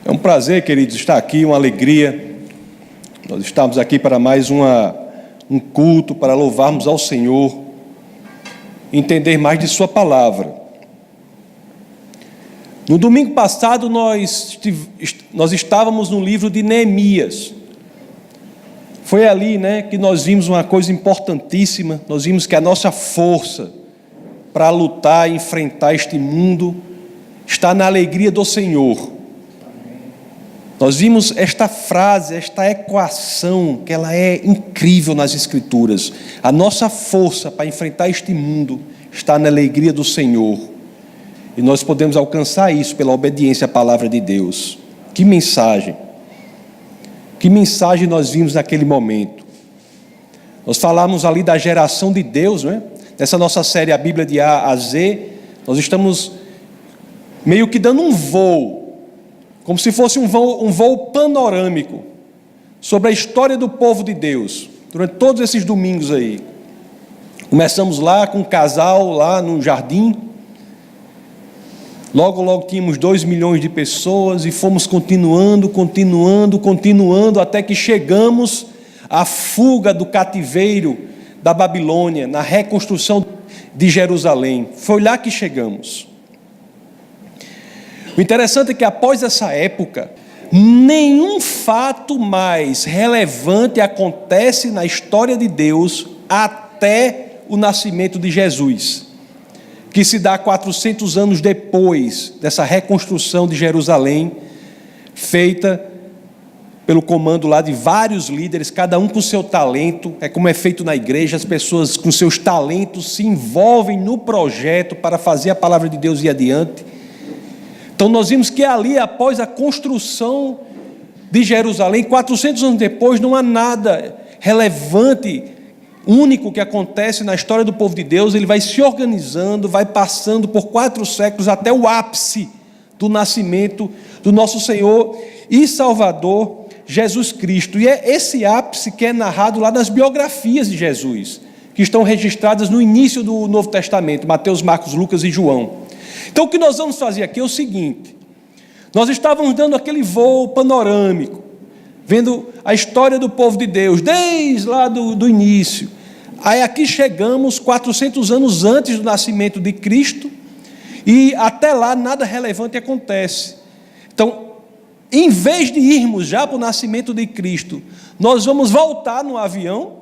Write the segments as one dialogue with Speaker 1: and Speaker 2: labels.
Speaker 1: É um prazer, queridos, estar aqui, uma alegria. Nós estamos aqui para mais um culto, para louvarmos ao Senhor, entender mais de Sua palavra. No domingo passado, nós estávamos no livro de Neemias. Foi ali, que nós vimos uma coisa importantíssima. Nós vimos que a nossa força para lutar e enfrentar este mundo está na alegria do Senhor. Nós vimos esta frase, esta equação, que ela é incrível nas Escrituras. A nossa força para enfrentar este mundo está na alegria do Senhor. E nós podemos alcançar isso pela obediência à palavra de Deus. Que mensagem! Que mensagem nós vimos naquele momento. Nós falamos ali da geração de Deus, não é? Nessa nossa série, a Bíblia de A a Z, nós estamos meio que dando um voo, como se fosse um voo panorâmico, sobre a história do povo de Deus, durante todos esses domingos aí. Começamos lá com um casal, lá no jardim. Logo tínhamos 2 milhões de pessoas e fomos continuando, até que chegamos à fuga do cativeiro da Babilônia, na reconstrução de Jerusalém. Foi lá que chegamos. O interessante é que após essa época, nenhum fato mais relevante acontece na história de Deus até o nascimento de Jesus, que se dá 400 anos depois dessa reconstrução de Jerusalém, feita pelo comando lá de vários líderes, cada um com seu talento. É como é feito na igreja, as pessoas com seus talentos se envolvem no projeto para fazer a palavra de Deus ir adiante. Então nós vimos que ali, após a construção de Jerusalém, 400 anos depois, não há nada relevante, único que acontece na história do povo de Deus. Ele vai se organizando, vai passando por 4 séculos até o ápice do nascimento do nosso Senhor e Salvador Jesus Cristo. E é esse ápice que é narrado lá nas biografias de Jesus, que estão registradas no início do Novo Testamento, Mateus, Marcos, Lucas e João. Então o que nós vamos fazer aqui é o seguinte: nós estávamos dando aquele voo panorâmico, vendo a história do povo de Deus, desde lá do início. Aí aqui chegamos 400 anos antes do nascimento de Cristo, e até lá nada relevante acontece. Então, em vez de irmos já para o nascimento de Cristo, nós vamos voltar no avião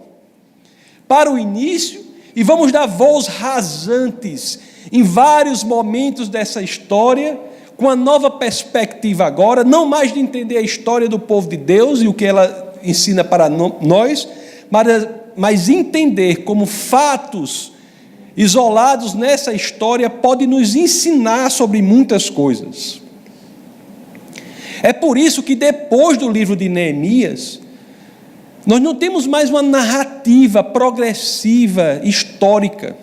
Speaker 1: para o início e vamos dar voos rasantes em vários momentos dessa história, com a nova perspectiva agora, não mais de entender a história do povo de Deus e o que ela ensina para nós, mas entender como fatos isolados nessa história podem nos ensinar sobre muitas coisas. É por isso que depois do livro de Neemias, nós não temos mais uma narrativa progressiva, histórica.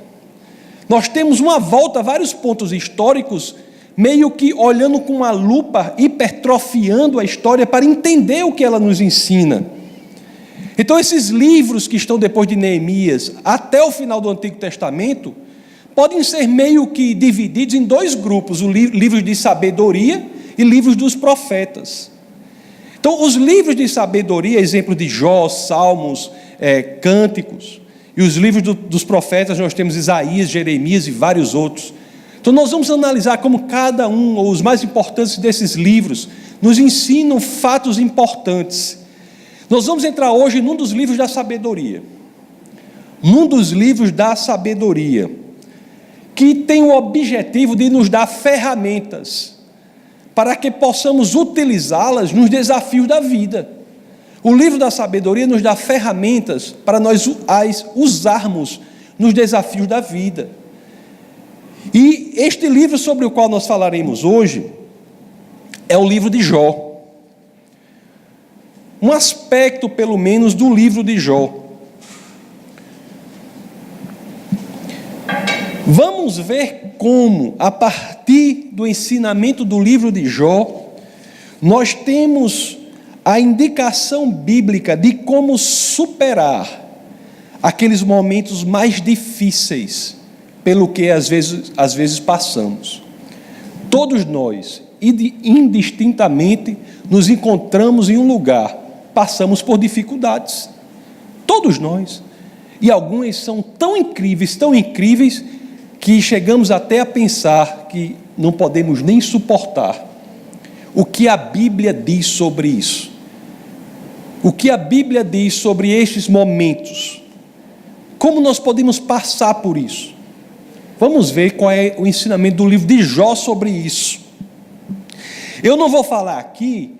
Speaker 1: Nós temos uma volta a vários pontos históricos, meio que olhando com uma lupa, hipertrofiando a história para entender o que ela nos ensina. Então esses livros que estão depois de Neemias, até o final do Antigo Testamento, podem ser meio que divididos em 2 grupos, os livros de sabedoria e livros dos profetas. Então os livros de sabedoria, exemplo de Jó, Salmos, Cânticos, e os livros dos profetas, nós temos Isaías, Jeremias e vários outros. Então nós vamos analisar como cada um, ou os mais importantes desses livros, nos ensinam fatos importantes. Nós vamos entrar hoje num dos livros da sabedoria. Num dos livros da sabedoria, que tem o objetivo de nos dar ferramentas para que possamos utilizá-las nos desafios da vida. O livro da sabedoria nos dá ferramentas para nós as usarmos nos desafios da vida. E este livro sobre o qual nós falaremos hoje é o livro de Jó. Um aspecto, pelo menos, do livro de Jó. Vamos ver como, a partir do ensinamento do livro de Jó, nós temos a indicação bíblica de como superar aqueles momentos mais difíceis pelo que às vezes passamos. Todos nós, indistintamente, nos encontramos em um lugar, passamos por dificuldades. Todos nós. E algumas são tão incríveis, que chegamos até a pensar que não podemos nem suportar. O que a Bíblia diz sobre isso? O que a Bíblia diz sobre estes momentos? Como nós podemos passar por isso? Vamos ver qual é o ensinamento do livro de Jó sobre isso. Eu não vou falar aqui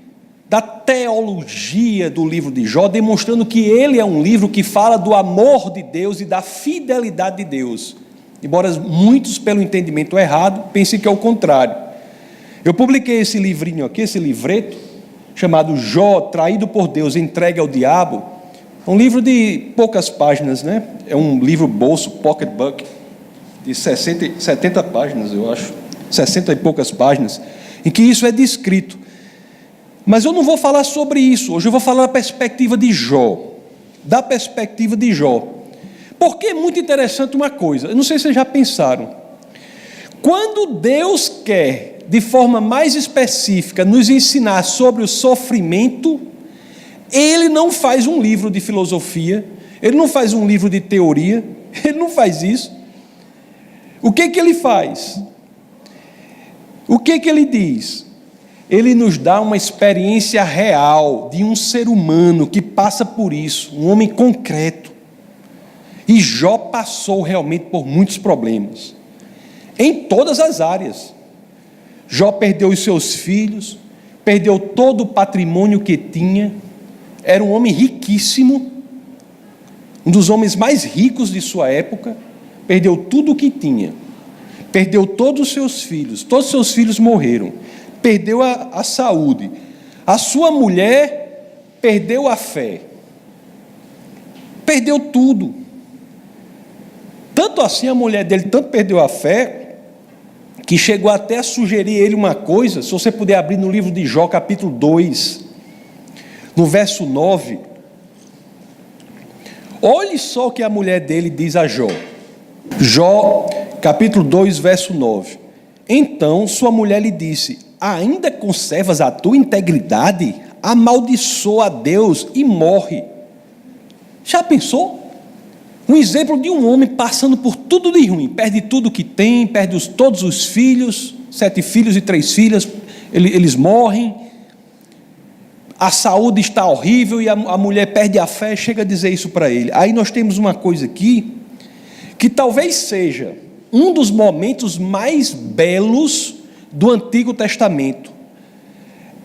Speaker 1: da teologia do livro de Jó, demonstrando que ele é um livro que fala do amor de Deus e da fidelidade de Deus. Embora muitos, pelo entendimento errado, pensem que é o contrário. Eu publiquei esse livrinho aqui, esse livreto, chamado Jó, traído por Deus, entregue ao diabo. É um livro de poucas páginas, né? É um livro bolso, pocketbook, de 70 páginas, eu acho. 60 e poucas páginas, em que isso é descrito. Mas eu não vou falar sobre isso. Hoje eu vou falar da perspectiva de Jó. Da perspectiva de Jó. Porque é muito interessante uma coisa. Eu não sei se vocês já pensaram. Quando Deus quer, de forma mais específica, nos ensinar sobre o sofrimento, Ele não faz um livro de filosofia, Ele não faz um livro de teoria, Ele não faz isso. O que Ele faz? O que Ele diz? Ele nos dá uma experiência real de um ser humano que passa por isso, um homem concreto. E Jó passou realmente por muitos problemas, em todas as áreas. Jó perdeu os seus filhos, perdeu todo o patrimônio que tinha, era um homem riquíssimo, um dos homens mais ricos de sua época, perdeu tudo o que tinha, perdeu todos os seus filhos morreram, perdeu a saúde, a sua mulher perdeu a fé, perdeu tudo. Tanto assim a mulher dele tanto perdeu a fé, que chegou até a sugerir ele uma coisa. Se você puder abrir no livro de Jó, capítulo 2, no verso 9, olhe só o que a mulher dele diz a Jó. Jó, capítulo 2, verso 9. Então sua mulher lhe disse: ainda conservas a tua integridade? Amaldiçoa a Deus e morre. Já pensou? Um exemplo de um homem passando por tudo de ruim, perde tudo que tem, perde todos os filhos, 7 filhos e 3 filhas, eles morrem, a saúde está horrível e a mulher perde a fé, chega a dizer isso para ele. Aí nós temos uma coisa aqui, que talvez seja um dos momentos mais belos do Antigo Testamento.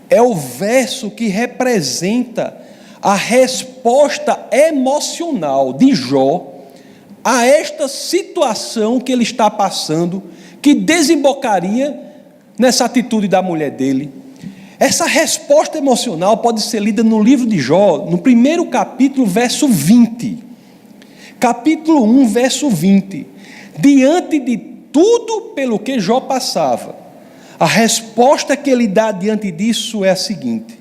Speaker 1: É o verso que representa a resposta emocional de Jó a esta situação que ele está passando, que desembocaria nessa atitude da mulher dele. Essa resposta emocional pode ser lida no livro de Jó, no primeiro capítulo, verso 20. Capítulo 1, verso 20. Diante de tudo pelo que Jó passava, a resposta que ele dá diante disso é a seguinte: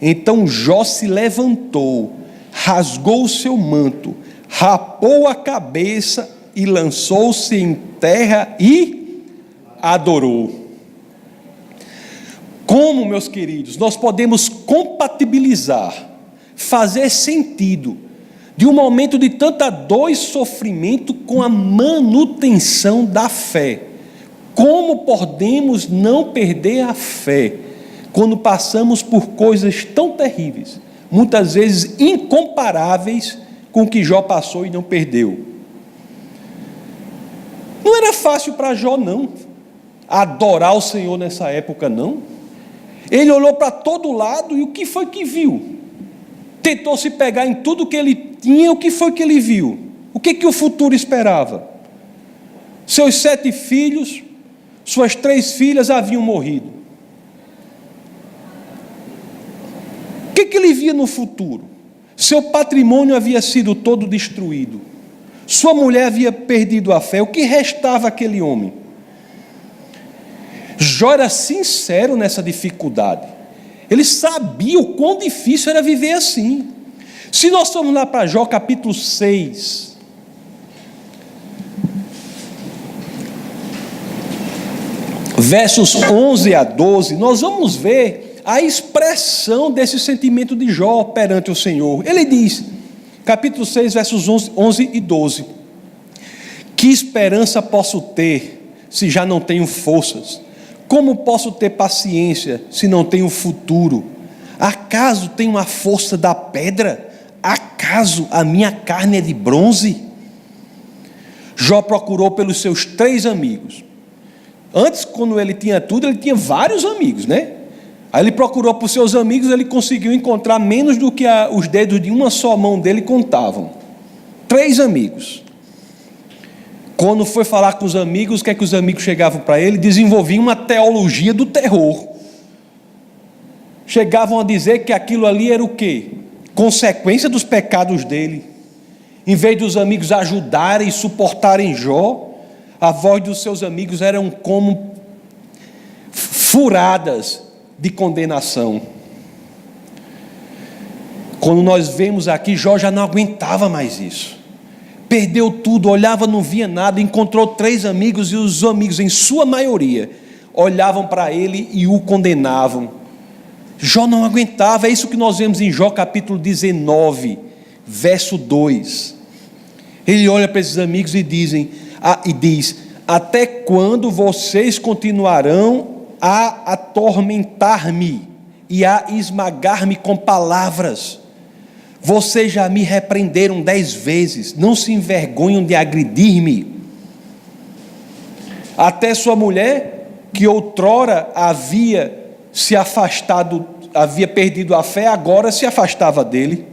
Speaker 1: então Jó se levantou, rasgou o seu manto, rapou a cabeça e lançou-se em terra e adorou. Como, meus queridos, nós podemos compatibilizar, fazer sentido de um momento de tanta dor e sofrimento com a manutenção da fé? Como podemos não perder a fé quando passamos por coisas tão terríveis, muitas vezes incomparáveis com o que Jó passou e não perdeu? Não era fácil para Jó, não, adorar o Senhor nessa época, não. Ele olhou para todo lado e o que foi que viu? Tentou se pegar em tudo que ele tinha, o que foi que ele viu? O que o futuro esperava? Seus 7 filhos, suas 3 filhas haviam morrido. O que ele via no futuro? Seu patrimônio havia sido todo destruído. Sua mulher havia perdido a fé. O que restava àquele homem? Jó era sincero nessa dificuldade. Ele sabia o quão difícil era viver assim. Se nós formos lá para Jó capítulo 6, versos 11 a 12, nós vamos ver a expressão desse sentimento de Jó perante o Senhor. Ele diz, capítulo 6, versos 11 e 12: que esperança posso ter se já não tenho forças? Como posso ter paciência se não tenho futuro? Acaso tenho a força da pedra? Acaso a minha carne é de bronze? Jó procurou pelos seus 3 amigos. Antes, quando ele tinha tudo, ele tinha vários amigos, né? Aí ele procurou por seus amigos, ele conseguiu encontrar menos do que os dedos de uma só mão dele contavam. 3 amigos. Quando foi falar com os amigos, o que é que os amigos chegavam para ele? Desenvolviam uma teologia do terror. Chegavam a dizer que aquilo ali era o quê? Consequência dos pecados dele. Em vez dos amigos ajudarem e suportarem Jó, a voz dos seus amigos eram como furadas de condenação. Quando nós vemos aqui, Jó já não aguentava mais isso. Perdeu tudo, olhava, não via nada, encontrou 3 amigos e os amigos, em sua maioria, olhavam para ele e o condenavam. Jó não aguentava. É isso que nós vemos em Jó capítulo 19, verso 2. Ele olha para esses amigos e diz: até quando vocês continuarão a atormentar-me e a esmagar-me com palavras? Vocês já me repreenderam 10 vezes, não se envergonham de agredir-me. Até sua mulher, que outrora havia se afastado, havia perdido a fé, agora se afastava dele,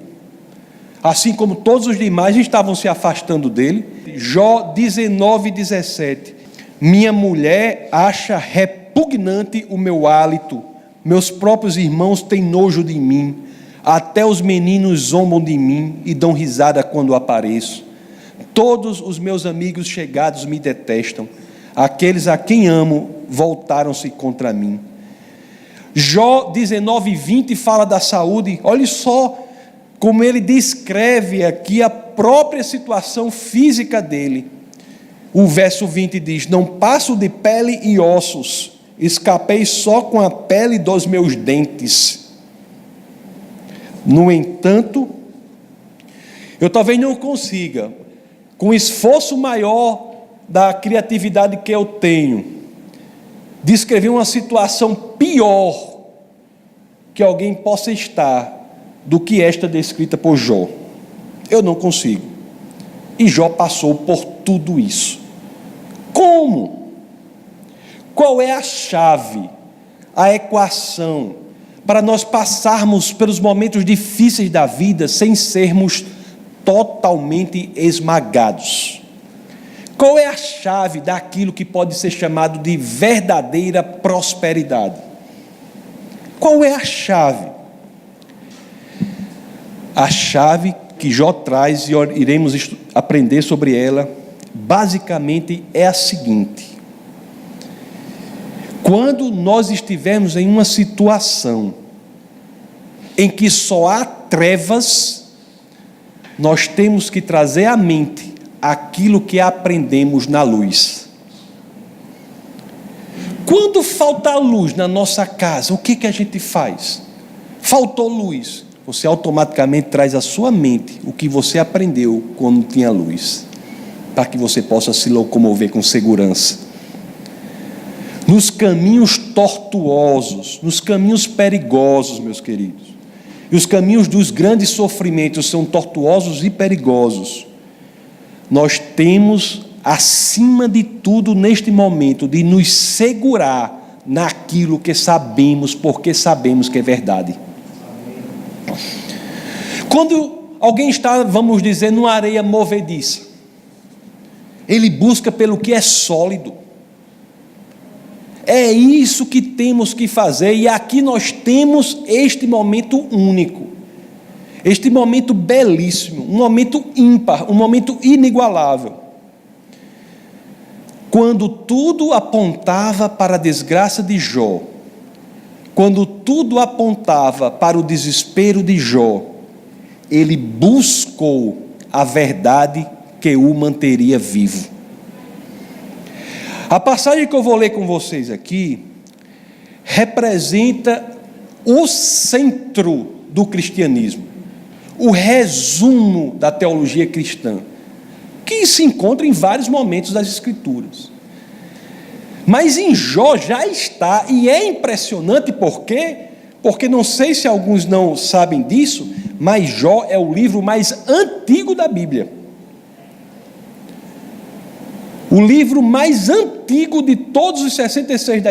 Speaker 1: assim como todos os demais estavam se afastando dele. Jó 19:17: minha mulher acha repugnante o meu hálito, meus próprios irmãos têm nojo de mim, até os meninos zombam de mim e dão risada quando apareço. Todos os meus amigos chegados me detestam, aqueles a quem amo voltaram-se contra mim. Jó 19:20 fala da saúde. Olhe só como ele descreve aqui a própria situação física dele. O verso 20 diz: não passo de pele e ossos, escapei só com a pele dos meus dentes. No entanto, eu talvez não consiga, com esforço maior da criatividade que eu tenho, descrever uma situação pior que alguém possa estar do que esta descrita por Jó. Eu não consigo. E Jó passou por tudo isso. Como? Qual é a chave, a equação para nós passarmos pelos momentos difíceis da vida sem sermos totalmente esmagados? Qual é a chave daquilo que pode ser chamado de verdadeira prosperidade? Qual é a chave? A chave que Jó traz, e iremos aprender sobre ela, basicamente é a seguinte: quando nós estivermos em uma situação em que só há trevas, nós temos que trazer à mente aquilo que aprendemos na luz. Quando falta luz na nossa casa, o que a gente faz? Faltou luz, você automaticamente traz à sua mente o que você aprendeu quando tinha luz, para que você possa se locomover com segurança. Nos caminhos tortuosos, nos caminhos perigosos, meus queridos, e os caminhos dos grandes sofrimentos são tortuosos e perigosos, nós temos, acima de tudo neste momento, de nos segurar naquilo que sabemos, porque sabemos que é verdade. Quando alguém está, vamos dizer, numa areia movediça, ele busca pelo que é sólido. É isso que temos que fazer, e aqui nós temos este momento único, este momento belíssimo, um momento ímpar, um momento inigualável. Quando tudo apontava para a desgraça de Jó, quando tudo apontava para o desespero de Jó, ele buscou a verdade que o manteria vivo. A passagem que eu vou ler com vocês aqui representa o centro do cristianismo, o resumo da teologia cristã, que se encontra em vários momentos das Escrituras. Mas em Jó já está, e é impressionante porque não sei se alguns não sabem disso, mas Jó é o livro mais antigo da Bíblia. O livro mais antigo de todos os 66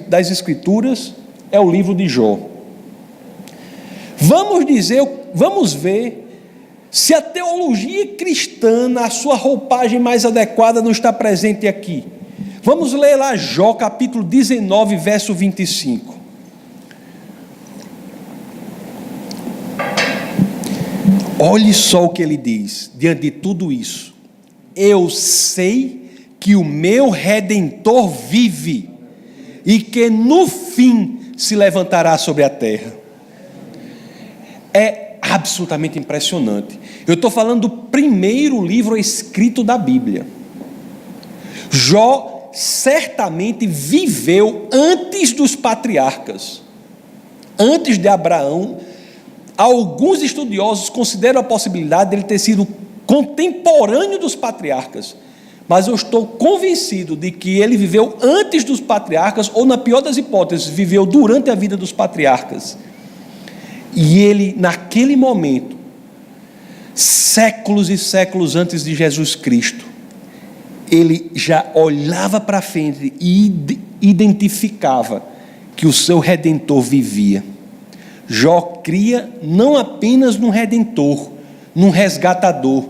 Speaker 1: das Escrituras é o livro de Jó. Vamos ver se a teologia cristã, na sua roupagem mais adequada, não está presente aqui. Vamos ler lá Jó, capítulo 19, verso 25. Olhe só o que ele diz, diante de tudo isso. Eu sei que o meu Redentor vive, e que no fim se levantará sobre a terra. É absolutamente impressionante. Eu estou falando do primeiro livro escrito da Bíblia. Jó certamente viveu antes dos patriarcas, antes de Abraão. Alguns estudiosos consideram a possibilidade de ele ter sido contemporâneo dos patriarcas, mas eu estou convencido de que ele viveu antes dos patriarcas, ou, na pior das hipóteses, viveu durante a vida dos patriarcas. E ele, naquele momento, séculos e séculos antes de Jesus Cristo, ele já olhava para frente e identificava que o seu Redentor vivia. Jó cria não apenas num Redentor, num resgatador,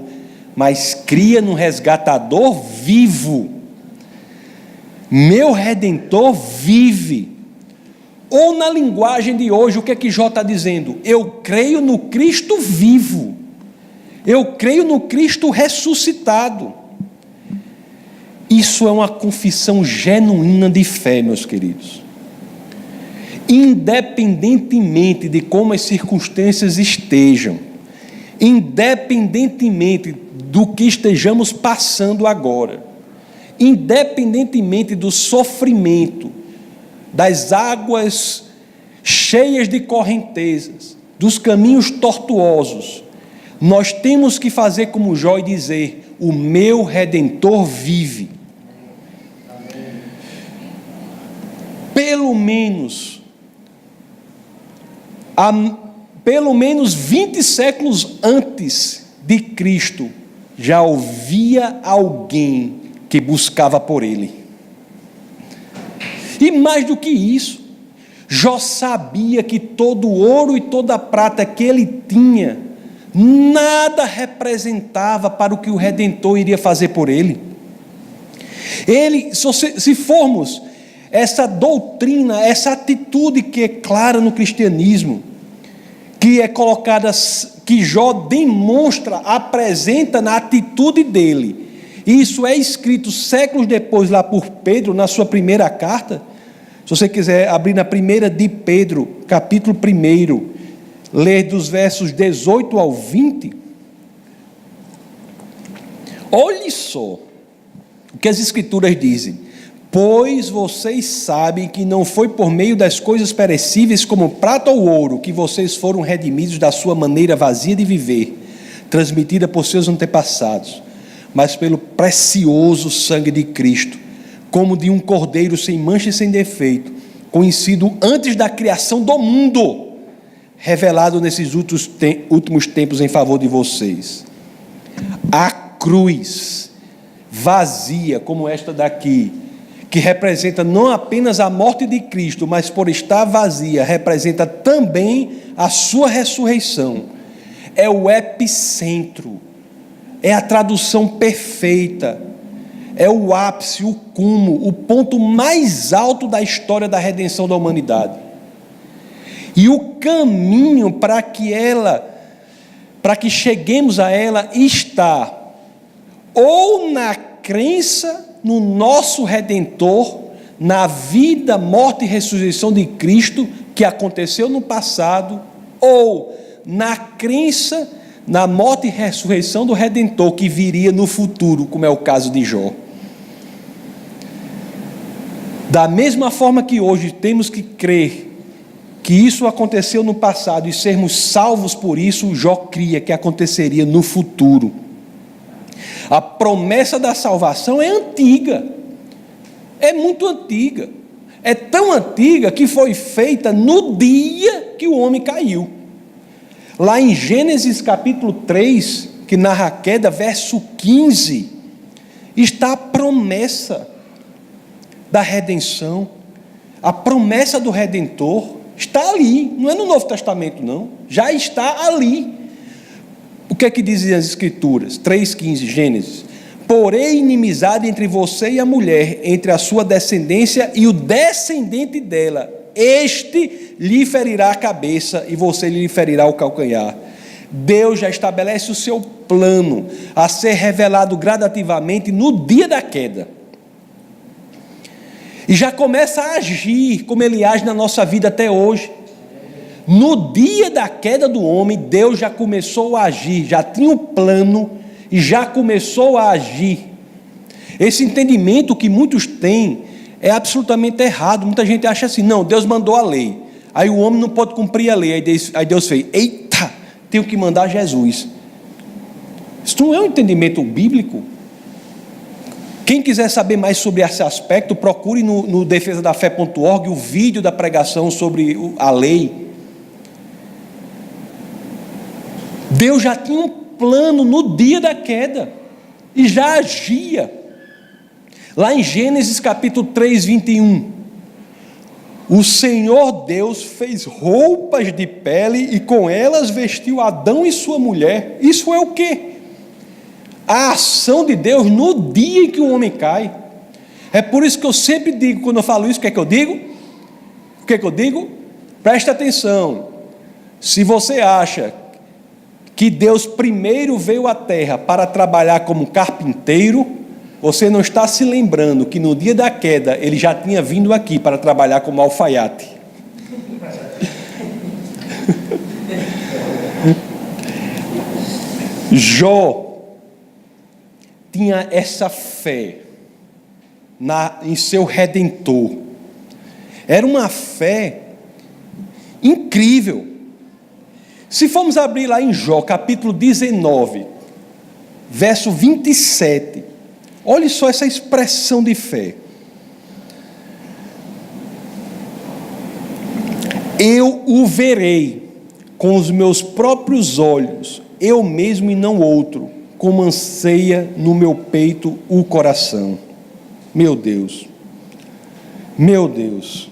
Speaker 1: mas cria num resgatador vivo. Meu Redentor vive. Ou, na linguagem de hoje, o que é que Jó está dizendo? Eu creio no Cristo vivo. Eu creio no Cristo ressuscitado. Isso é uma confissão genuína de fé, meus queridos. Independentemente de como as circunstâncias estejam, independentemente do que estejamos passando agora, independentemente do sofrimento, das águas cheias de correntezas, dos caminhos tortuosos, nós temos que fazer como Jó e dizer: o meu Redentor vive. Pelo menos 20 séculos antes de Cristo, já havia alguém que buscava por ele. E mais do que isso, Jó sabia que todo o ouro e toda a prata que ele tinha, nada representava para o que o Redentor iria fazer por ele. Se formos essa doutrina, essa atitude que é clara no cristianismo, que é colocada, que Jó demonstra, apresenta na atitude dele, e isso é escrito séculos depois lá por Pedro, na sua primeira carta. Se você quiser abrir na primeira de Pedro, capítulo 1, ler dos versos 18 ao 20, olhe só o que as Escrituras dizem: pois vocês sabem que não foi por meio das coisas perecíveis como prata ou ouro que vocês foram redimidos da sua maneira vazia de viver, transmitida por seus antepassados, mas pelo precioso sangue de Cristo, como de um cordeiro sem mancha e sem defeito, conhecido antes da criação do mundo, revelado nesses últimos tempos em favor de vocês. A cruz vazia, como esta daqui, que representa não apenas a morte de Cristo, mas por estar vazia, representa também a sua ressurreição. É o epicentro, é a tradução perfeita, é o ápice, o cumo, o ponto mais alto da história da redenção da humanidade. E o caminho para que cheguemos a ela está ou na crença no nosso Redentor, na vida, morte e ressurreição de Cristo que aconteceu no passado, ou na crença na morte e ressurreição do Redentor que viria no futuro, como é o caso de Jó. Da mesma forma que hoje temos que crer que isso aconteceu no passado e sermos salvos por isso, Jó cria que aconteceria no futuro. A promessa da salvação é antiga, é muito antiga, é tão antiga que foi feita no dia que o homem caiu. Lá em Gênesis capítulo 3, que narra a queda, verso 15, está a promessa da redenção, a promessa do Redentor está ali, não é no Novo Testamento não, já está ali. O que é que dizem as Escrituras? 3,15, Gênesis: porém inimizade entre você e a mulher, entre a sua descendência e o descendente dela, este lhe ferirá a cabeça e você lhe ferirá o calcanhar. Deus já estabelece o seu plano a ser revelado gradativamente no dia da queda. E já começa a agir como Ele age na nossa vida até hoje. No dia da queda do homem, Deus já começou a agir, já tinha um plano e já começou a agir. Esse entendimento que muitos têm é absolutamente errado. Muita gente acha assim: não, Deus mandou a lei, aí o homem não pode cumprir a lei, aí Deus fez: eita, tenho que mandar Jesus. Isso não é um entendimento bíblico. Quem quiser saber mais sobre esse aspecto, procure no defesadafé.org o vídeo da pregação sobre a lei. Deus já tinha um plano no dia da queda e já agia. Lá em Gênesis capítulo 3, 21, o Senhor Deus fez roupas de pele e com elas vestiu Adão e sua mulher. Isso é o quê? A ação de Deus no dia em que o homem cai. É por isso que eu sempre digo, quando eu falo isso, o que é que eu digo? O que é que eu digo? Presta atenção. Se você acha que Deus primeiro veio à terra para trabalhar como carpinteiro, você não está se lembrando que no dia da queda Ele já tinha vindo aqui para trabalhar como alfaiate. Jó tinha essa fé em seu Redentor. Era uma fé incrível. Se formos abrir lá em Jó, capítulo 19, verso 27, olhe só essa expressão de fé. Eu o verei com os meus próprios olhos, eu mesmo e não outro, como anseia no meu peito o coração. Meu Deus, meu Deus.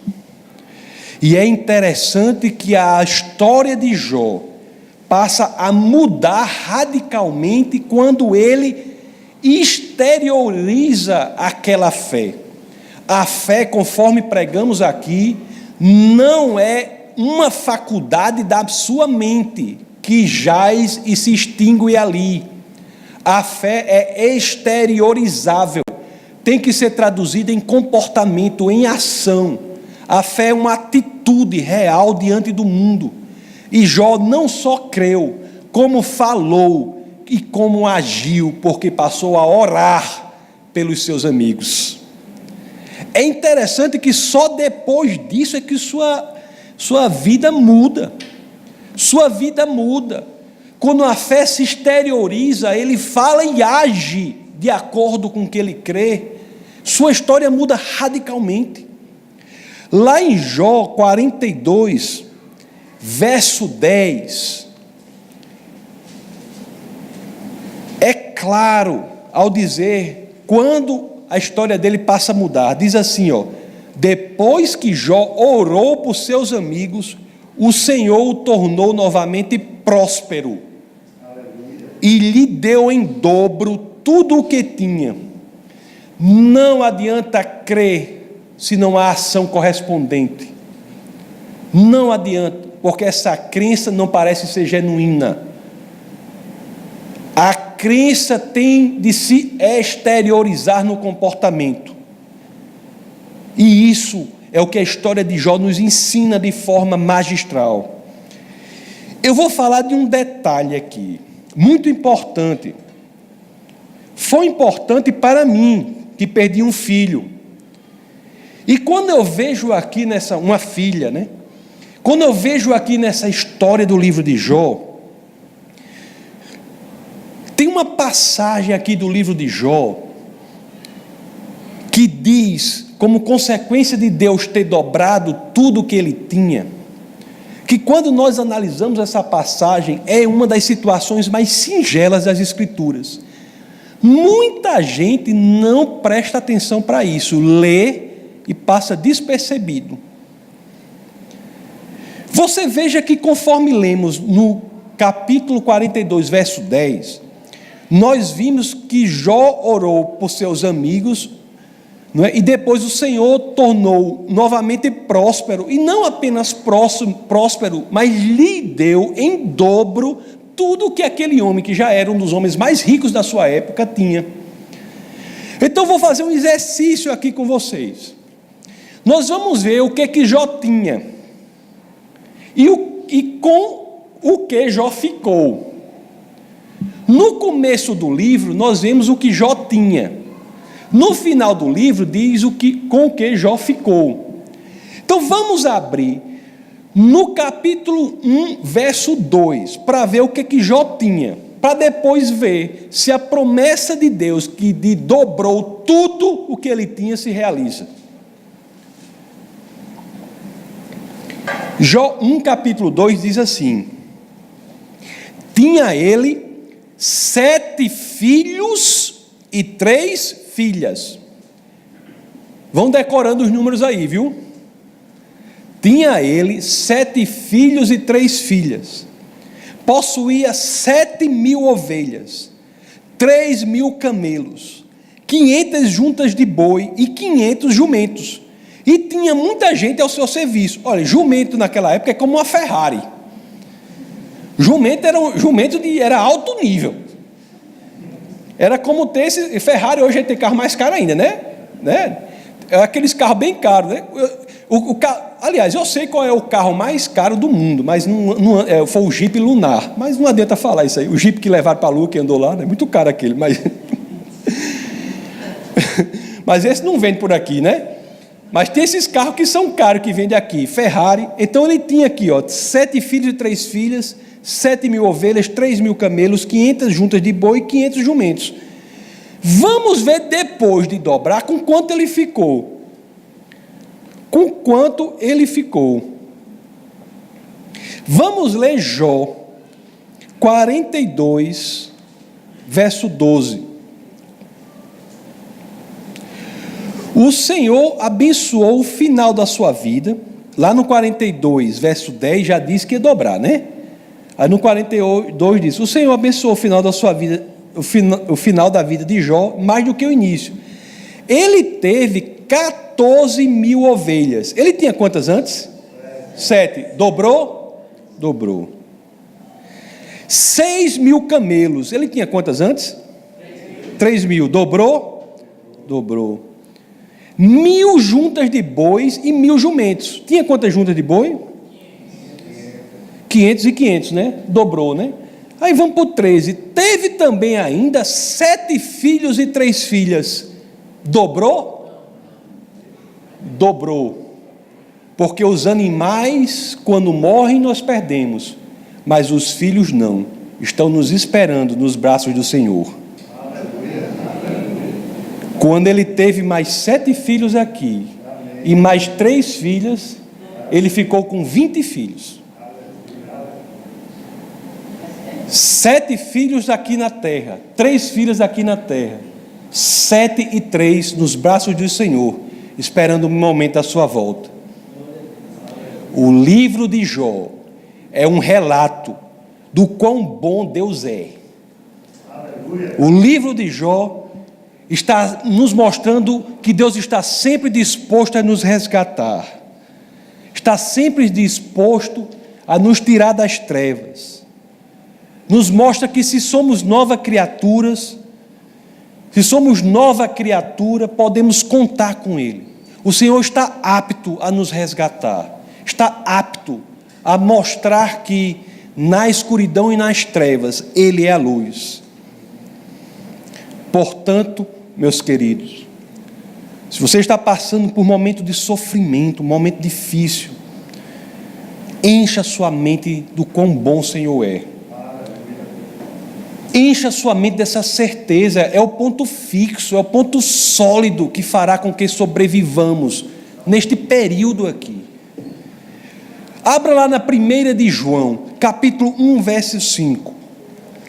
Speaker 1: E é interessante que a história de Jó passa a mudar radicalmente quando ele exterioriza aquela fé. A fé, conforme pregamos aqui, não é uma faculdade da sua mente que jaz e se extingue ali. A fé é exteriorizável, tem que ser traduzida em comportamento, em ação. A fé é uma atitude real diante do mundo. E Jó não só creu, como falou e como agiu, porque passou a orar pelos seus amigos. É interessante que só depois disso é que sua vida muda. Sua vida muda. Quando a fé se exterioriza, ele fala e age de acordo com o que ele crê, sua história muda radicalmente. Lá em Jó 42, verso 10, é claro ao dizer quando a história dele passa a mudar. Diz assim, depois que Jó orou por seus amigos, o Senhor o tornou novamente próspero e lhe deu em dobro tudo o que tinha. Não adianta crer se não há ação correspondente. Não adianta, porque essa crença não parece ser genuína. A crença tem de se exteriorizar no comportamento. E isso é o que a história de Jó nos ensina de forma magistral. Eu vou falar de um detalhe aqui, muito importante. Foi importante para mim, que perdi um filho. E quando eu vejo aqui uma filha, quando eu vejo aqui nessa história do livro de Jó, tem uma passagem aqui do livro de Jó que diz, como consequência de Deus ter dobrado tudo o que ele tinha, que quando nós analisamos essa passagem, é uma das situações mais singelas das Escrituras. Muita gente não presta atenção para isso, lê e passa despercebido. Você veja que conforme lemos no capítulo 42, verso 10, nós vimos que Jó orou por seus amigos, não é? E depois o Senhor tornou novamente próspero, e não apenas próspero, mas lhe deu em dobro tudo que aquele homem, que já era um dos homens mais ricos da sua época, tinha. Então vou fazer um exercício aqui com vocês. Nós vamos ver o que Jó tinha e com o que Jó ficou. No começo do livro nós vemos o que Jó tinha. No final do livro diz com o que Jó ficou. Então vamos abrir no capítulo 1, verso 2, para ver o que Jó tinha, para depois ver se a promessa de Deus que dobrou tudo o que ele tinha se realiza. Jó 1, capítulo 2 diz assim: tinha ele 7 filhos e 3 filhas. Vão decorando os números aí, viu? Tinha ele 7 filhos e 3 filhas. Possuía 7.000 ovelhas, 3.000 camelos, 500 juntas de boi e 500 jumentos. E tinha muita gente ao seu serviço. Olha, jumento naquela época é como uma Ferrari. Jumento era alto nível. Era como ter esse Ferrari. Hoje a gente tem carro mais caro ainda, né? Aqueles carros bem caros, né? Aliás, eu sei qual é o carro mais caro do mundo, mas foi o Jeep Lunar. Mas não adianta falar isso aí. O Jeep que levaram para a Lua, que andou lá, é muito caro aquele. Mas esse não vende por aqui, né? Mas tem esses carros que são caros, que vendem aqui, Ferrari. Então ele tinha aqui, 7 filhos e 3 filhas, 7.000 ovelhas, 3.000 camelos, 500 juntas de boi e 500 jumentos. Vamos ver depois de dobrar com quanto ele ficou. Com quanto ele ficou. Vamos ler Jó 42, verso 12. O Senhor abençoou o final da sua vida. Lá no 42, verso 10, já diz que ia dobrar, né? Aí no 42 diz: o Senhor abençoou o final da sua vida, o final da vida de Jó, mais do que o início. Ele teve 14.000 ovelhas. Ele tinha quantas antes? 7. Dobrou? Dobrou. 6.000 camelos. Ele tinha quantas antes? 3.000. Dobrou? Dobrou. 1.000 juntas de bois e 1.000 jumentos. Tinha quantas juntas de boi? 500 e 500, né? Dobrou, né? Aí vamos para o 13. Teve também ainda 7 filhos e 3 filhas. Dobrou? Dobrou. Porque os animais, quando morrem, nós perdemos, mas os filhos não. Estão nos esperando nos braços do Senhor. Quando ele teve mais 7 filhos aqui e mais 3 filhas, ele ficou com 20 filhos. 7 filhos aqui na terra, 3 filhas aqui na terra, 7 e 3 nos braços do Senhor, esperando o momento da sua volta. O livro de Jó é um relato do quão bom Deus é. O livro de Jó está nos mostrando que Deus está sempre disposto a nos resgatar, está sempre disposto a nos tirar das trevas. Nos mostra que se somos nova criatura, podemos contar com Ele. O Senhor está apto a nos resgatar, está apto a mostrar que na escuridão e nas trevas Ele é a luz. Portanto, meus queridos, se você está passando por um momento de sofrimento, um momento difícil, Encha sua mente do quão bom o Senhor é. Encha sua mente dessa certeza. É o ponto fixo, é o ponto sólido que fará com que sobrevivamos neste período aqui. Abra lá na 1 de João, capítulo 1, verso 5.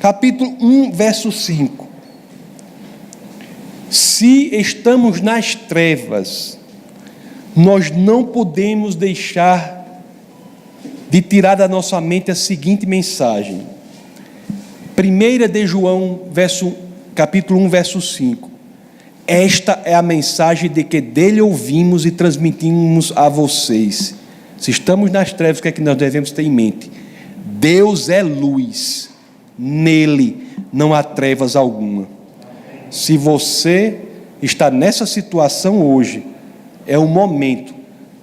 Speaker 1: Capítulo 1, verso 5. Se estamos nas trevas, nós não podemos deixar de tirar da nossa mente a seguinte mensagem. 1 de João, capítulo 1, verso 5. Esta é a mensagem de que dele ouvimos e transmitimos a vocês. Se estamos nas trevas, o que é que nós devemos ter em mente? Deus é luz, nele não há trevas alguma. Se você está nessa situação hoje, é o momento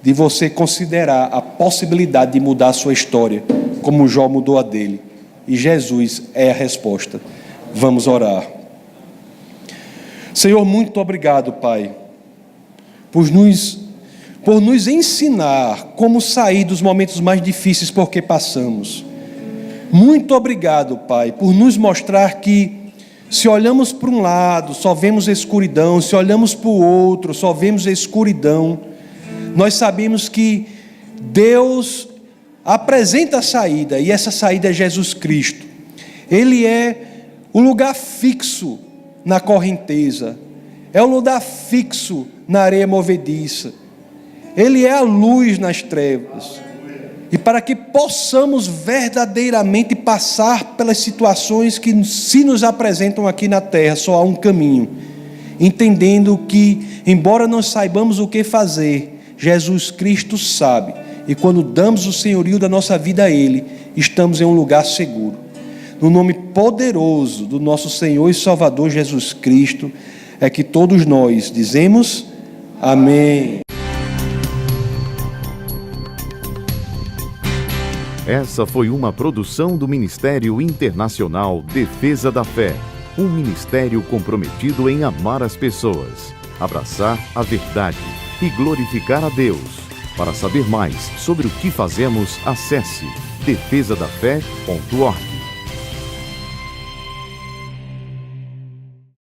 Speaker 1: de você considerar a possibilidade de mudar a sua história, como Jó mudou a dele. E Jesus é a resposta. Vamos orar. Senhor, muito obrigado, Pai, por nos ensinar como sair dos momentos mais difíceis por que passamos. Muito obrigado, Pai, por nos mostrar que se olhamos para um lado, só vemos escuridão, se olhamos para o outro, só vemos escuridão. Nós sabemos que Deus apresenta a saída, e essa saída é Jesus Cristo. Ele é o lugar fixo na correnteza, é o lugar fixo na areia movediça. Ele é a luz nas trevas. E para que possamos verdadeiramente passar pelas situações que se nos apresentam aqui na terra, só há um caminho. Entendendo que, embora não saibamos o que fazer, Jesus Cristo sabe. E quando damos o senhorio da nossa vida a Ele, estamos em um lugar seguro. No nome poderoso do nosso Senhor e Salvador Jesus Cristo, é que todos nós dizemos amém.
Speaker 2: Essa foi uma produção do Ministério Internacional Defesa da Fé, um ministério comprometido em amar as pessoas, abraçar a verdade e glorificar a Deus. Para saber mais sobre o que fazemos, acesse defesadafé.org.